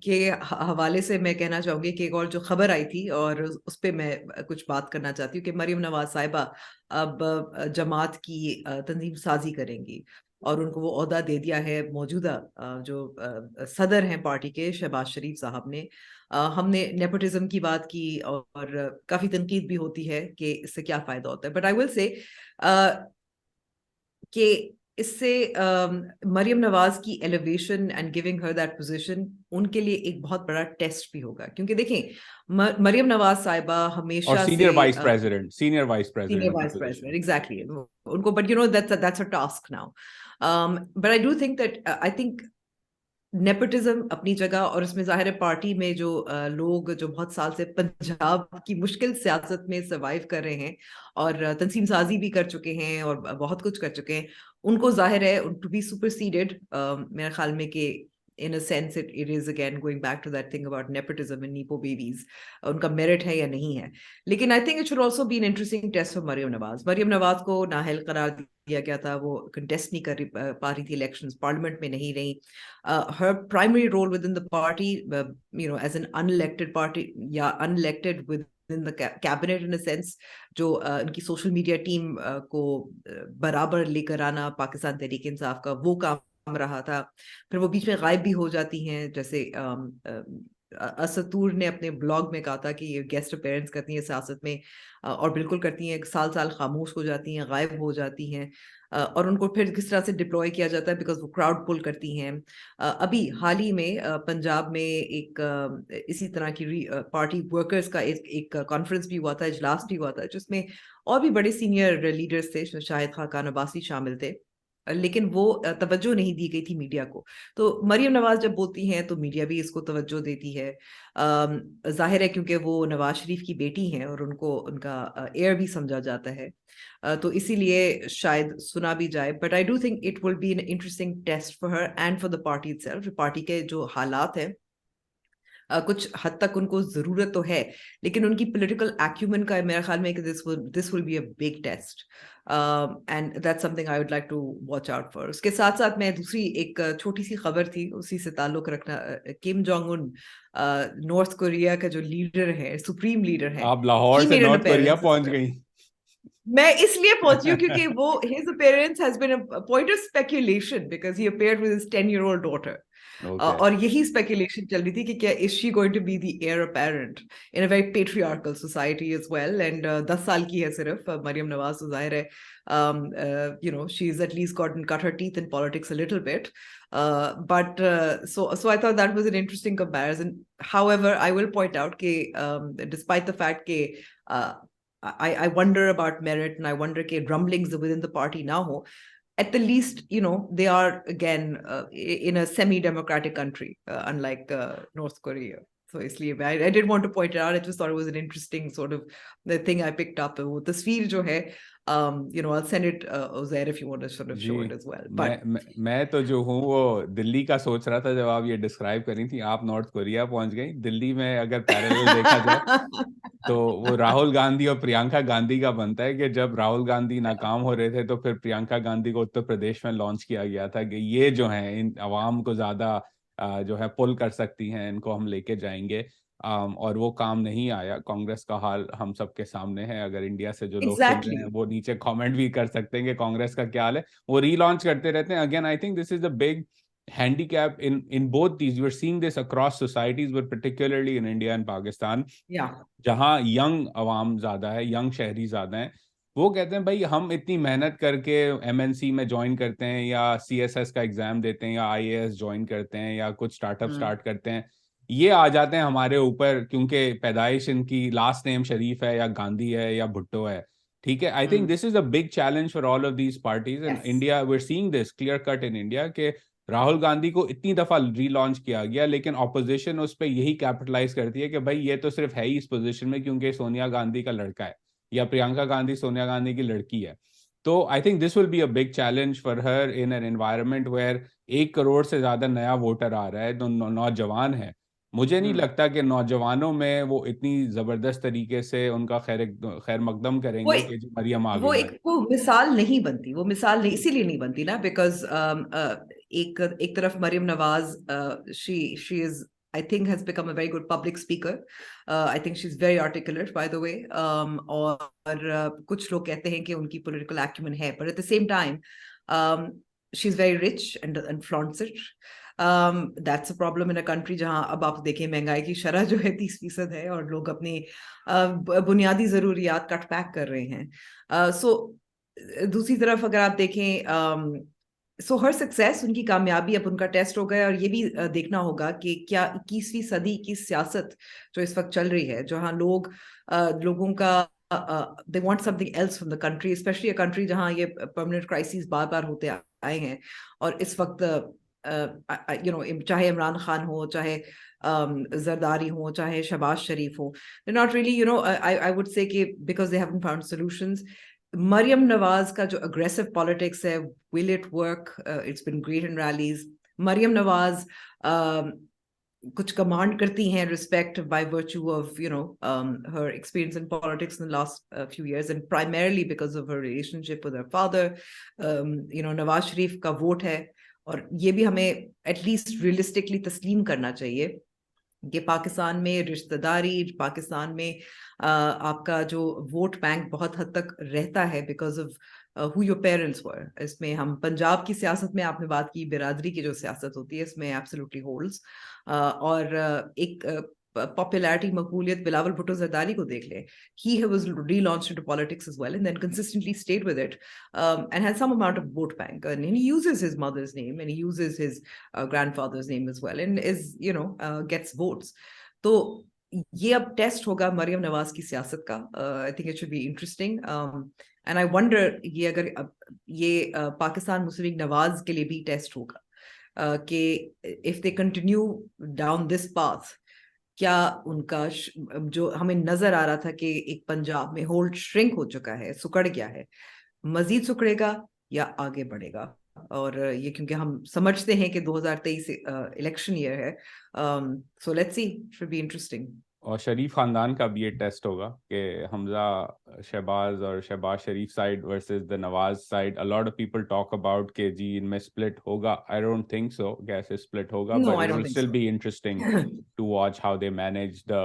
کے حوالے سے میں کہنا چاہوں گی کہ ایک اور جو خبر آئی تھی اور اس پہ میں کچھ بات کرنا چاہتی ہوں کہ مریم نواز صاحبہ اب جماعت کی تنظیم سازی کریں گی، اور ان کو وہ عہدہ دے دیا ہے موجودہ جو صدر ہیں پارٹی کے شہباز شریف صاحب نے. ہم نے نیپوٹزم کی بات کی اور کافی تنقید بھی ہوتی ہے کہ اس سے کیا فائدہ ہوتا ہے، بٹ آئی ول سے کہ اس سے مریم نواز کی elevation and giving her that position ان کے لیے ایک بہت بڑا ٹیسٹ بھی ہوگا. کیونکہ دیکھیں مریم نواز صاحبہ ہمیشہ سے سینئر وائس پریزیڈنٹ ایگزیکٹلی ان کو، but that's a task now. But I do think that I think nepotism اپنی جگہ، اور اس میں ظاہر پارٹی میں جو لوگ جو بہت سال سے پنجاب کی مشکل سیاست میں سروائیو کر رہے ہیں اور تنظیم سازی بھی کر چکے ہیں اور بہت کچھ کر چکے ہیں، ان کو ظاہر ہے ٹو بی سپرسیڈڈ میرے خیال میں کہ in a sense it is again going back to that thing about nepotism and nepo babies. ان کا میرٹ ہے یا نہیں ہے. لیکن I think it should also be an interesting test for Maryam Nawaz کو نااہل قرار دیا گیا تھا، وہ کنٹیسٹ نہیں کر پا رہی تھی الیکشنز، پارلیمنٹ میں نہیں رہی. her primary role within the party, as an unelected party یا unelected within the cabinet in a sense، جو ان کی سوشل میڈیا ٹیم کو برابر لے کر آنا پاکستان تحریک انصاف کا وہ کام رہا تھا. پھر وہ بیچ میں غائب بھی ہو جاتی ہیں، جیسے اسطور نے اپنے بلاگ میں کہا تھا کہ یہ گیسٹ اپیرنس کرتی ہیں سیاست میں اور بالکل کرتی ہیں, سال سال خاموش ہو جاتی ہیں, غائب ہو جاتی ہیں, اور ان کو پھر کس طرح سے ڈپلوائے کیا جاتا ہے بیکاز وہ کراؤڈ پل کرتی ہیں. ابھی حال ہی میں پنجاب میں ایک اسی طرح کی پارٹی ورکرز کا ایک کانفرنس بھی ہوا تھا, اجلاس بھی ہوا تھا, جس میں اور بھی بڑے سینئر لیڈرز تھے, شاہد خاقان عباسی شامل تھے, لیکن وہ توجہ نہیں دی گئی تھی میڈیا کو. تو مریم نواز جب بولتی ہیں تو میڈیا بھی اس کو توجہ دیتی ہے. ظاہر ہے کیونکہ وہ نواز شریف کی بیٹی ہیں اور ان کو ان کا ایئر بھی سمجھا جاتا ہے, تو اسی لیے شاید سنا بھی جائے. But I do think it will be an interesting test for her and for the party itself. Party کے جو حالات ہیں کچھ حد تک ان کو ضرورت تو ہے, لیکن ان کی پولیٹیکل ایکیومن کا میرے خیال میں کہ this will be a big test, and that's something I would like to watch out for. اس کے ساتھ ساتھ میں دوسری ایک چھوٹی سی خبر تھی اسی سے تعلق رکھنا. Kim Jong Un north Korea کا جو لیڈر ہے, سپریم لیڈر ہے, آپ لاہور he سے made an north Korea appearance this پہنچ time. گئی. میں اس لیے پہنچی ہوں کیونکہ وہ his appearance has been a point of speculation because he appeared with his 10-year-old daughter. اور یہی اسپیکولیشن چل رہی تھی کہ کیا is she going to be the heir apparent in a very patriarchal society as well. And 10 سال کی ہے صرف مریم نواز, تو ظاہر ہے she's at least cut her teeth in politics a little bit. But so I thought that was an interesting comparison. However, I will point out کہ despite the fact کہ I wonder about merit and I wonder کہ rumblings within the party now ho, at the least, they are again in a semi-democratic country, unlike North Korea. So isliye I did want to point it out. I just thought it was an interesting sort of the thing I picked up. وہ تصویر جو ہے, I'll send it Uzair if you want to sort of show it as well. But میں تو جو ہوں وہ دلی کا سوچ رہا تھا جب آپ یہ ڈسکرائب کر رہی تھی. آپ نارتھ کوریا پہنچ گئی. دلی میں اگر پیرالل دیکھا جائے تو وہ راہل گاندھی اور پرینکا گاندھی کا بنتا ہے کہ جب راہل گاندھی ناکام ہو رہے تھے تو پھر پرینکا گاندھی کو اتر پردیش میں لانچ کیا گیا تھا کہ یہ جو ہیں ان عوام کو زیادہ جو ہے پل کر سکتی ہیں, ان کو ہم لے کے جائیں گے, اور وہ کام نہیں آیا. کانگریس کا حال ہم سب کے سامنے ہے. اگر انڈیا سے جو لوگ سن رہے ہیں وہ نیچے کامنٹ بھی کر سکتے ہیں کہ کانگریس کا کیا حال ہے. وہ ری لانچ کرتے رہتے ہیں. Again I think this is a big handicap in both these. We're seeing this across societies, but particularly in India and Pakistan, جہاں ینگ عوام زیادہ ہے, ینگ شہری زیادہ ہیں. وہ کہتے ہیں بھائی ہم اتنی محنت کر کے ایم این سی میں جوائن کرتے ہیں یا سی ایس ایس کا ایگزام دیتے ہیں یا آئی اے ایس جوائن کرتے ہیں یا کچھ اسٹارٹ اپ اسٹارٹ کرتے ہیں, یہ آ جاتے ہیں ہمارے اوپر کیونکہ پیدائش ان کی لاسٹ نیم شریف ہے یا گاندھی ہے یا بھٹو ہے. ٹھیک ہے, I think this is a big challenge for all of these parties in India. We are seeing this clear cut in India کہ راہل گاندھی کو اتنی دفعہ ری لانچ کیا گیا لیکن اپوزیشن اس پہ یہی کیپٹلائز کرتی ہے کہ بھائی یہ تو صرف ہے ہی اس پوزیشن میں کیونکہ سونیا گاندھی کا لڑکا ہے یا پرینکا گاندھی سونیا گاندھی کی لڑکی ہے. تو I think this will be a big challenge for her in an environment where 1 crore سے زیادہ نیا ووٹر آ رہا ہے جو نوجوان ہے. مجھے نہیں لگتا کہ نوجوانوں میں وہ اتنی زبردست طریقے سے ان کا خیر مقدم کریں گے کہ جی مریم آ گئی. وہ مثال نہیں بنتی, وہ مثال نہیں اسی لیے نہیں بنتی نا بیکاز ایک طرف Maryam Nawaz she is I think has become a very good public speaker. I think she's very articulate by the way. اور کچھ لوگ کہتے ہیں کہ ان کی political acumen ہے, but at the same time she's very rich and flaunts it. That's a problem in a country جہاں اب آپ دیکھیں مہنگائی کی شرح جو ہے 30% ہے اور لوگ اپنی بنیادی ضروریات کٹ پیک کر رہے ہیں. سو دوسری طرف اگر آپ دیکھیں سو ہر سکسیس, ان کی کامیابی اب ان کا ٹیسٹ ہو گیا, اور یہ بھی دیکھنا ہوگا کہ کیا 21ویں صدی کی سیاست جو اس وقت چل رہی ہے, جہاں لوگوں کا they want something else from the country, especially a country جہاں یہ permanent crises بار بار ہوتے آئے ہیں, اور اس وقت چاہے عمران خان ہو, چاہے زرداری ہو, چاہے شہباز شریف ہو, they're not really I would say کہ because they haven't found solutions. Maryam Nawaz کا جو aggressive politics ہے, will it work? It's been great in rallies. Maryam Nawaz کچھ کمانڈ کرتی ہیں respect by virtue of her experience in politics in the last few years, and primarily because of her relationship with her father. Nawaz Sharif کا vote ہے, اور یہ بھی ہمیں at least realistically تسلیم کرنا چاہیے کہ پاکستان میں رشتہ داری، پاکستان میں آپ کا جو ووٹ بینک بہت حد تک رہتا ہے because of who your parents were. اس میں ہم پنجاب کی سیاست میں آپ نے بات کی، برادری کی جو سیاست ہوتی ہے اس میں ایبسلیوٹلی ہولڈز. اور ایک پاپولیرٹی، مقبولیت بلاول بھٹو زرداری کو دیکھ لیں. He was relaunched into politics as well and then consistently stayed with it, and had some amount of vote bank, and he uses his mother's name and he uses his grandfather's name as well, and is gets votes. تو یہ اب test ہوگا مریم نواز کی سیاست کا. I think it should be interesting. And I wonder یہ اگر یہ پاکستان مسلم لیگ نواز کے لیے بھی ٹیسٹ ہوگا کہ if they continue down this path, کیا ان کا جو ہمیں نظر آ رہا تھا کہ ایک پنجاب میں ہولڈ شرنک ہو چکا ہے، سکڑ گیا ہے، مزید سکڑے گا یا آگے بڑھے گا. اور یہ کیونکہ ہم سمجھتے ہیں کہ 2023 الیکشن ایئر ہے. So let's see, should be interesting. اور شریف خاندان کا بھی یہ ٹیسٹ ہوگا کہ حمزہ شہباز اور Shahbaz Sharif side versus the Nawaz side. a lot of people talk about کہ جی ان میں split ہوگا. I don't think so کہ ایسے split ہوگا, No, but I it don't will think still so. be interesting to watch how they manage the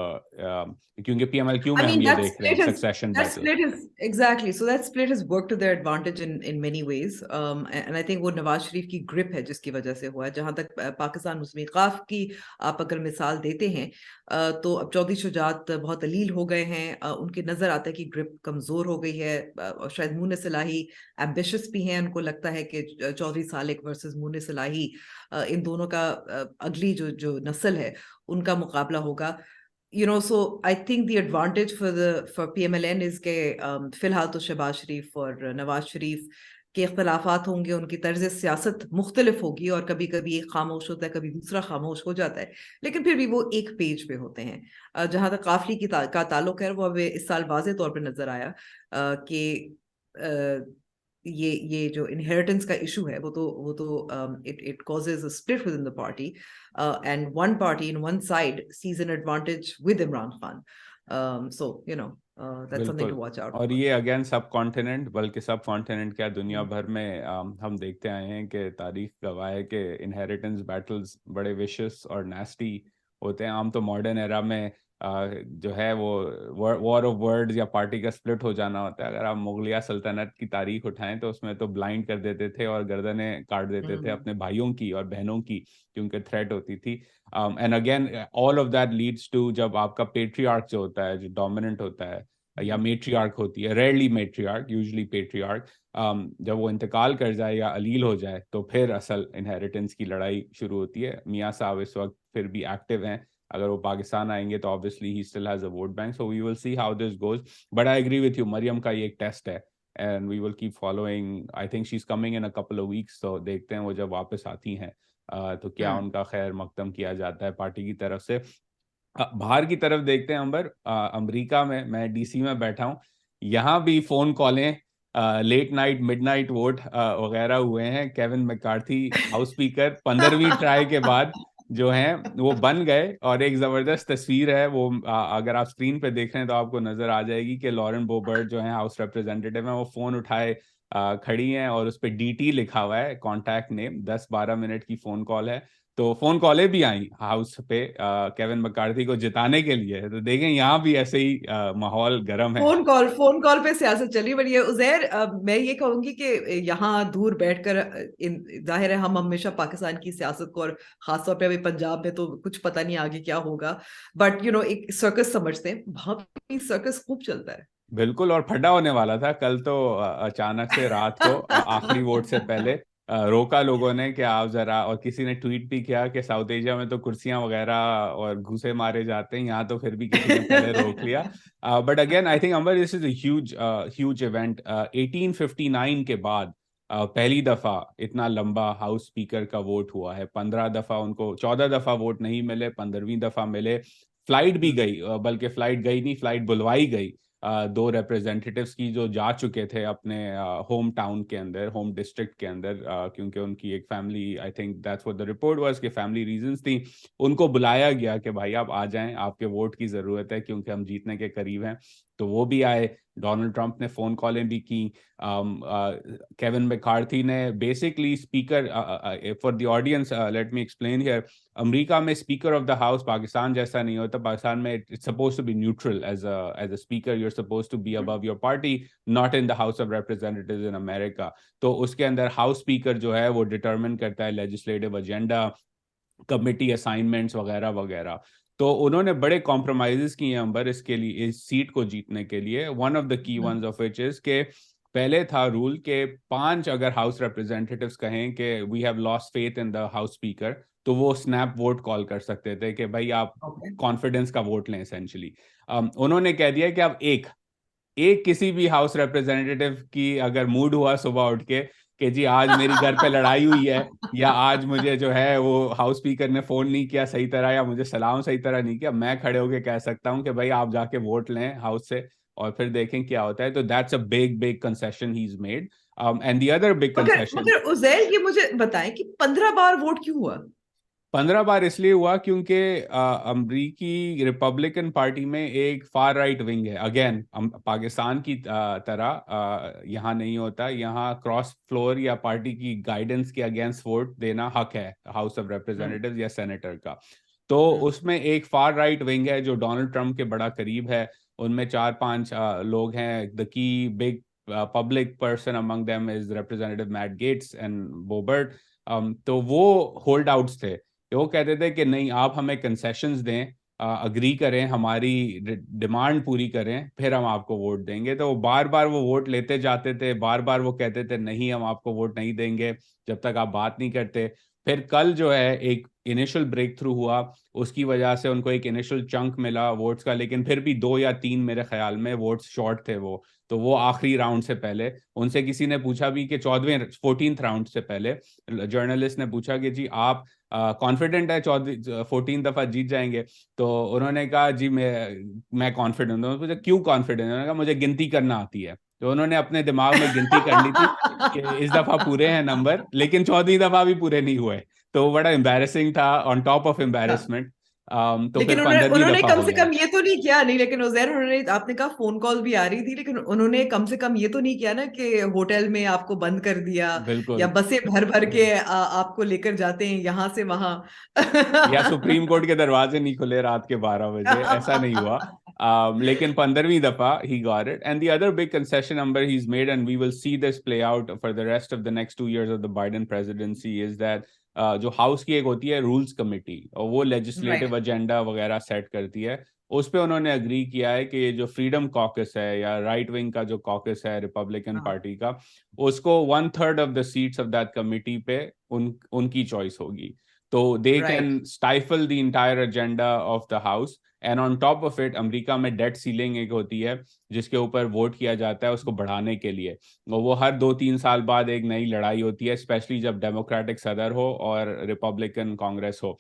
کیونکہ P M L Q I میں ہم mean, یہ دیکھ رہے ہیں succession that battle. split is exactly. So that split has worked to their advantage in many ways. And I think وہ نواز شریف کی grip ہے جس کی وجہ سے ہوا ہے. جہاں تک پاکستان مسلم وقاف کی آپ اگر مثال دیتے ہیں تو اب چودھری شجاعت بہت علیل ہو گئے ہیں. ان کے نظر آتا ہے کہ گرپ کمزور ہو گئی ہے. اور شاید مونس صلاحی ایمبیشس بھی ہیں. ان کو لگتا ہے کہ چودھری سالک ورسز مونس صلاحی ان دونوں کا اگلی جو نسل ہے ان کا مقابلہ ہوگا. So I think the advantage for PMLN is کہ فی الحال تو شہباز شریف اور نواز شریف کے اختلافات ہوں گے، ان کی طرز سیاست مختلف ہوگی، اور کبھی کبھی ایک خاموش ہوتا ہے، کبھی دوسرا خاموش ہو جاتا ہے، لیکن پھر بھی وہ ایک پیج پہ ہوتے ہیں. جہاں تک قافلی کا تعلق ہے، وہ اب اس سال واضح طور پہ نظر آیا کہ یہ جو انہیریٹنس کا ایشو ہے وہ تو it causes a split within the party, and one party in one side sees an advantage with Imran Khan. So that's something بالکل. to watch out اور for. یہ اگین سب کانٹیننٹ، بلکہ سب کانٹیننٹ کیا دنیا بھر میں ہم دیکھتے آئے ہیں کہ تاریخ گواہ ہے کہ انہیریٹنس بیٹلز بڑے ویشس اور نیسٹی ہوتے ہیں. عام تو ماڈرن ایرا میں جو ہے وہ وار آف ورڈز یا پارٹی کا سپلٹ ہو جانا ہوتا ہے. اگر آپ مغلیہ سلطنت کی تاریخ اٹھائیں تو اس میں تو بلائنڈ کر دیتے تھے اور گردنیں کاٹ دیتے تھے اپنے بھائیوں کی اور بہنوں کی، کیونکہ تھریٹ ہوتی تھی. And again all of that leads to جب آپ کا پیٹریارک جو ہوتا ہے، جو ڈومیننٹ ہوتا ہے، یا میٹریارک ہوتی ہے، ریئرلی میٹریارک، یوزلی پیٹریارک، جب وہ انتقال کر جائے یا علیل ہو جائے تو پھر اصل انہیریٹنس کی لڑائی شروع ہوتی ہے. میاں صاحب اس وقت پھر بھی ایکٹیو ہیں. اگر وہ پاکستان آئیں گے تو obviously he still has a vote bank, so we will see how this goes. But I agree with you, مریم کا یہ ایک ٹیسٹ ہے and we will keep following. I think she's coming in a couple of weeks, so دیکھتے ہیں وہ جب واپس آتی ہیں تو کیا ان کا خیر مقدم کیا جاتا ہے پارٹی کی طرف سے. باہر کی طرف دیکھتے ہیں امبر. امریکہ میں ڈی سی میں بیٹھا ہوں، یہاں بھی فون کالیں، late night midnight vote وغیرہ ہوئے ہیں. کیون میکارتھی ہاؤس اسپیکر 15ویں ٹرائی کے بعد جو ہیں وہ بن گئے. اور ایک زبردست تصویر ہے، وہ اگر آپ اسکرین پہ دیکھ رہے ہیں تو آپ کو نظر آ جائے گی کہ لارن بوبرٹ جو ہیں ہاؤس ریپرزینٹیٹیو ہیں، وہ فون اٹھائے کھڑی ہیں اور اس پہ ڈی ٹی لکھا ہوا ہے، کانٹیکٹ نیم. 10-12 منٹ کی فون کال ہے. تو فون کالیں بھی آئیں ہاؤس پہ کیون مکارتھی کو جتانے کے لیے. تو دیکھیں یہاں بھی ایسے ہی ماحول گرم ہے. فون کال پہ سیاست چلی بڑی ہے. عزیر، میں یہ کہوں گی کہ یہاں دور بیٹھ کر ظاہر ہے ہم ہمیشہ پاکستان کی سیاست کو، اور خاص طور پہ ابھی پنجاب میں تو کچھ پتہ نہیں آگے کیا ہوگا، بٹ ایک سرکس سمجھتے ہیں. وہاں پہ سرکس خوب چلتا ہے. بالکل. اور پھڈا ہونے والا تھا کل تو اچانک سے رات کو آخری ووٹ سے پہلے روکا لوگوں نے کہ آپ ذرا، اور کسی نے ٹویٹ بھی کیا کہ ساؤتھ ایشیا میں تو کرسیاں وغیرہ اور گھوسے مارے جاتے ہیں، یہاں تو پھر بھی کسی نے پہلے روک لیا. بٹ اگین آئی تھنک امبر this is a huge event. 1859 کے بعد پہلی دفعہ اتنا لمبا ہاؤس اسپیکر کا ووٹ ہوا ہے. 15 دفعہ ان کو، 14 دفعہ ووٹ نہیں ملے، 15ویں دفعہ ملے. فلائٹ بھی گئی، بلکہ فلائٹ گئی نہیں، فلائٹ بلوائی گئی 2 ریپرزینٹیٹیوز کی جو جا چکے تھے اپنے ہوم ٹاؤن کے اندر، ہوم ڈسٹرکٹ کے اندر، کیونکہ ان کی ایک family, I think that's what the report was, کہ فیملی ریزنز تھیں. ان کو بلایا گیا کہ بھائی آپ آ جائیں، آپ کے ووٹ کی ضرورت ہے کیونکہ ہم جیتنے کے قریب ہیں. تو وہ بھی آئے. ڈونلڈ ٹرمپ نے فون کالیں بھی کی. کیون میکارتھی نے basically speaker, for the audience let me explain here, امریکہ میں speaker of the House Pakistan جیسا نہیں ہوتا. پاکستان میں it's supposed to be neutral as a speaker, you are supposed to be above your party, not in the House of Representatives in America. تو اس کے اندر house speaker جو ہے وہ ڈٹرمن کرتا ہے لیجسلیٹو ایجنڈا, کمیٹی اسائنمنٹس وغیرہ وغیرہ. تو انہوں نے بڑے کمپرومائزز کیے ہیں امبر اس کے لیے, اس سیٹ کو جیتنے کے لیے. ون آف دا کی ونز آف وچ از کہ پہلے تھا رول کہ 5 اگر ہاؤس ریپرزینٹیٹیوز کہیں کہ we have lost faith in the house speaker, تو وہ اسنیپ ووٹ کال کر سکتے تھے کہ بھائی آپ کانفیڈنس کا ووٹ لیں اسینشلی. انہوں نے کہہ دیا کہ اب ایک کسی بھی ہاؤس ریپرزینٹیٹیو کی اگر موڈ ہوا صبح اٹھ کے کہ جی آج میری گھر پہ لڑائی ہوئی ہے, یا آج مجھے جو ہے وہ ہاؤس اسپیکر نے فون نہیں کیا صحیح طرح, یا مجھے سلام صحیح طرح نہیں کیا, میں کھڑے ہو کے کہہ سکتا ہوں کہ بھائی آپ جا کے ووٹ لیں ہاؤس سے اور پھر دیکھیں کیا ہوتا ہے. تو that's a big concession he is made. And the other big concession, مگر عزیل یہ مجھے بتائیں کہ 15 بار ووٹ کیوں ہوا؟ 15 بار اس لیے ہوا کیونکہ امریکی ریپبلکن پارٹی میں ایک فار رائٹ ونگ ہے. اگین پاکستان کی طرح یہاں نہیں ہوتا, یہاں کراس فلور یا پارٹی کی گائیڈنس کے اگینسٹ ووٹ دینا حق ہے ہاؤس آف ریپرزینٹیوز یا سینیٹر کا. تو اس میں ایک فار رائٹ ونگ ہے جو ڈونلڈ ٹرمپ کے بڑا قریب ہے. ان میں 4-5 لوگ ہیں. The key big public person among them is representative Matt Gaetz and Boebert. تو وہ ہولڈ آؤٹس تھے. وہ کہتے تھے کہ نہیں, آپ ہمیں کنسیشنز دیں, اگری کریں, ہماری ڈیمانڈ پوری کریں, پھر ہم آپ کو ووٹ دیں گے. تو وہ بار بار وہ ووٹ لیتے جاتے تھے, بار بار وہ کہتے تھے نہیں ہم آپ کو ووٹ نہیں دیں گے جب تک آپ بات نہیں کرتے. پھر کل جو ہے ایک انیشل بریک تھرو ہوا, اس کی وجہ سے ان کو ایک انیشل چنک ملا ووٹس کا, لیکن پھر بھی 2 یا 3 میرے خیال میں ووٹس شارٹ تھے وہ. تو وہ آخری راؤنڈ سے پہلے ان سے کسی نے پوچھا بھی کہ 14th راؤنڈ سے پہلے جرنلسٹ نے پوچھا کہ جی آپ کانفیڈنٹ ہے 14 دفعہ جیت جائیں گے؟ تو انہوں نے کہا جی میں کانفیڈنٹ ہوں. پوچھا کیوں کانفیڈنٹ؟ انہوں نے کہا مجھے گنتی کرنا آتی ہے. تو انہوں نے اپنے دماغ میں گنتی کر لی تھی کہ اس دفعہ پورے ہیں نمبر, لیکن 14ویں دفعہ بھی پورے نہیں ہوئے. تو وہ بڑا امبیرسنگ تھا آن ٹاپ آف امبیرسمنٹ. تو لیکن پھر 15ویں انہوں نے دفعہ کم ہو سے گیا. کم یہ تو نہیں کیا, نہیں لیکن عزیر انہوں نے, آپ نے کہا فون کال بھی آ رہی تھی, لیکن انہوں نے کم سے کم یہ تو نہیں کیا نا کہ ہوٹل میں آپ کو بند کر دیا, بالکل, یا بسیں بھر بھر کے آپ کو لے کر جاتے ہیں یہاں سے وہاں. یا سپریم کورٹ کے دروازے نہیں کھلے رات کے 12 بجے, ایسا نہیں ہوا. لیکن 15ویں دفعہ he got it. And the other big concession number he's made, and we will see this play out for the rest of the next 2 years of the Biden presidency, is that جو house کی ایک ہوتی ہے rules committee, اور وہ legislative agenda وغیرہ set کرتی ہے, اس پہ انہوں نے اگری کیا ہے کہ یہ جو فریڈم کاکس ہے یا رائٹ ونگ کا جو کاکس ہے ریپبلکن پارٹی کا, اس کو 1/3 of the sets of that committee پہ ان کی چوائس ہوگی. تو they can stifle the entire agenda of the house. And on top of it, امریکہ میں ڈیٹ سیلنگ ایک ہوتی ہے جس کے اوپر ووٹ کیا جاتا ہے اس کو بڑھانے کے لیے, وہ ہر 2-3 سال بعد ایک نئی لڑائی ہوتی ہے, اسپیشلی جب ڈیموکریٹک صدر ہو اور ریپبلکن کانگریس ہو.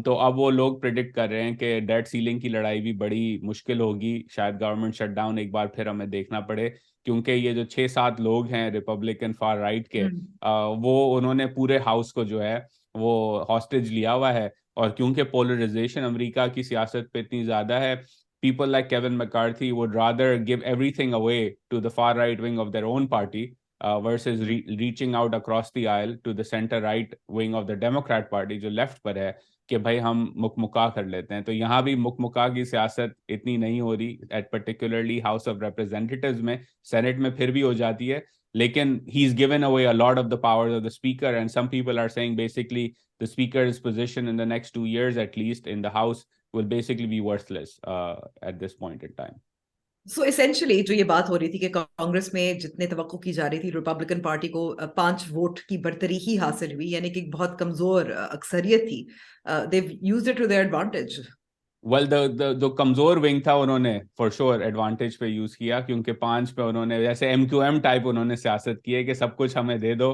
تو اب وہ لوگ پریڈکٹ کر رہے ہیں کہ ڈیٹ سیلنگ کی لڑائی بھی بڑی مشکل ہوگی, شاید گورنمنٹ شٹ ڈاؤن ایک بار پھر ہمیں دیکھنا پڑے, کیونکہ یہ جو 6-7 لوگ ہیں ریپبلکن فار رائٹ کے, وہ انہوں نے پورے ہاؤس کو جو ہے وہ ہاسٹیج لیا ہوا ہے. اور کیونکہ پولرائزیشن امریکہ کی سیاست پہ اتنی زیادہ ہے, people like Kevin McCarthy would rather give everything away to the far right wing of their own party versus reaching out across the aisle to the center right wing of the Democrat party جو left پر ہے, کہ بھائی ہم مکمکا کر لیتے ہیں. تو یہاں بھی مکمکا کی سیاست اتنی نہیں ہو رہی, at particularly house of representatives میں. سینٹ میں پھر بھی ہو جاتی ہے, لیکن he's given away a lot of the powers of the speaker, and some people are saying basically the speaker's position in the next 2 years at least in the house will basically be worthless at this point in time. So essentially جو یہ بات ہو رہی تھی کہ کانگریس میں جتنے توقع کی جا رہی تھی ریپبلکن پارٹی کو 5 ووٹ کی برتری ہی حاصل ہوئی, یعنی کہ ایک بہت کمزور اکثریت تھی. they've used it to their advantage. Well, جو کمزور ونگ تھا انہوں نے فور شور ایڈوانٹیج پہ یوز کیا, کیونکہ 5 پہ انہوں نے جیسے MQM ٹائپ انہوں نے سیاست کی ہے کہ سب کچھ ہمیں دے دو,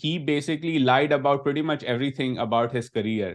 he basically lied about pretty much everything about his career।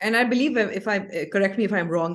And I believe, if I correct me if I'm wrong,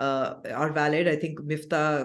are valid. I think Miftah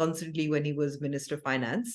constantly when he was Minister of Finance.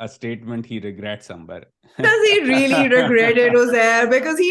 a statement he regrets, Amber. does he really regret it, Uzair? Because he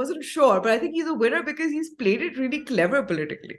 wasn't sure, but I think he's a winner because he's played it really clever politically.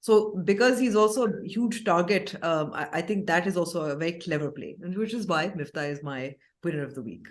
So because he's also a huge target, I think that is also a very clever play, and which is why Miftah is my winner of the week.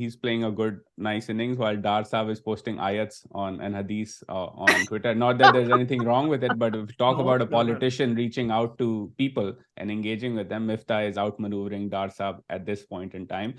he's playing a good nice innings while Dar Saab is posting ayats on and hadith on Twitter. Not that there's anything wrong with it, but if we talk about a No. politician reaching out to people and engaging with them, Miftah is outmaneuvering Dar Saab at this point in time.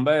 Amber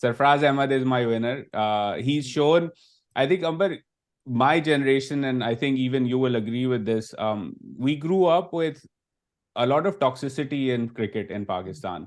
Sarfraz Ahmed is my winner. He's shown, I think, Amber, my generation, and I think even you will agree with this, we grew up with a lot of toxicity in cricket in Pakistan.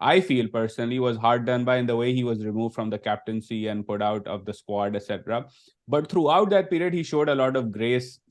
I feel personally was hard done by in the way he was removed from the captaincy and put out of the squad, etc. But throughout that period, he showed a lot of grace.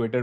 Twitter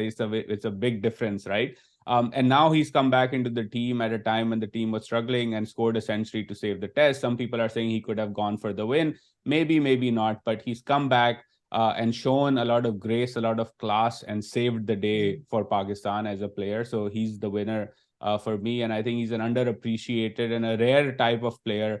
it's a big difference, right? And now he's come back into the team at a time when the team was struggling and scored a century to save the test. Some people are saying he could have gone for the win. Maybe not, but he's come back and shown a lot of grace, a lot of class, and saved the day for Pakistan as a player. So he's the winner for me, and I think he's an underappreciated and a rare type of player.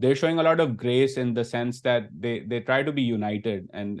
they're showing a lot of grace in the sense that they try to be united, and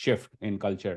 shift in culture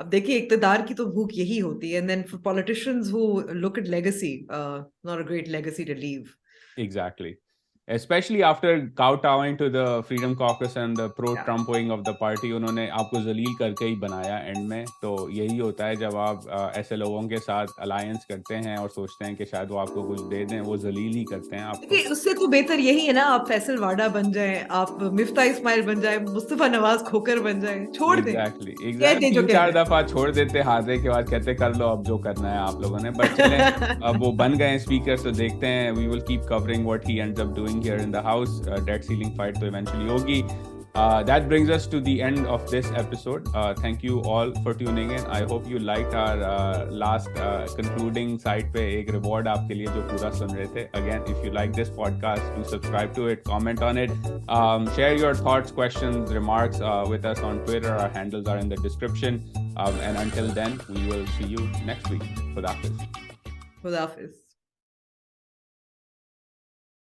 اب دیکھیے اقتدار کی تو بھوک یہی ہوتی ہے. And then for politicians who look at legacy, not a great legacy to leave. Exactly. Especially after kowtowing to the Freedom Caucus and the pro-Trump-ing of the party, انہوں نے آپ کو ذلیل کر کے ہی بنایا اینڈ میں. تو یہی ہوتا ہے جب آپ ایسے لوگوں کے ساتھ الائنس کرتے ہیں اور سوچتے ہیں کہ شاید وہ آپ کو کچھ دے دیں, وہ ذلیل ہی کرتے ہیں آپ کو. اس سے تو بہتر یہی ہے نا, آپ فیصل واڈا بن جائیں, آپ مفتاح اسماعیل بن جائیں, مصطفیٰ نواز کھوکر بن جائیں, چھوڑ دیں. ایگزیکٹلی 3-4 دفعہ چھوڑ دیتے, ہارنے کے بعد کہتے کر لو اب جو کرنا ہے آپ لوگوں نے. بٹ چلیں اب وہ بن گئے اسپیکر, تو دیکھتے ہیں, we will keep covering what he ends up doing here in the house. That ceiling fight تو ایونچولی ہوگی. That brings us to the end of this episode. Thank you all for tuning in. I hope you liked our last concluding side pe ek reward aapke liye jo pura sun rahe the. Again, if you like this podcast, do subscribe to it, comment on it, share your thoughts, questions, remarks with us on Twitter. Our handles are in the description. And until then, we will see you next week. Khuda Hafiz. Khuda Hafiz.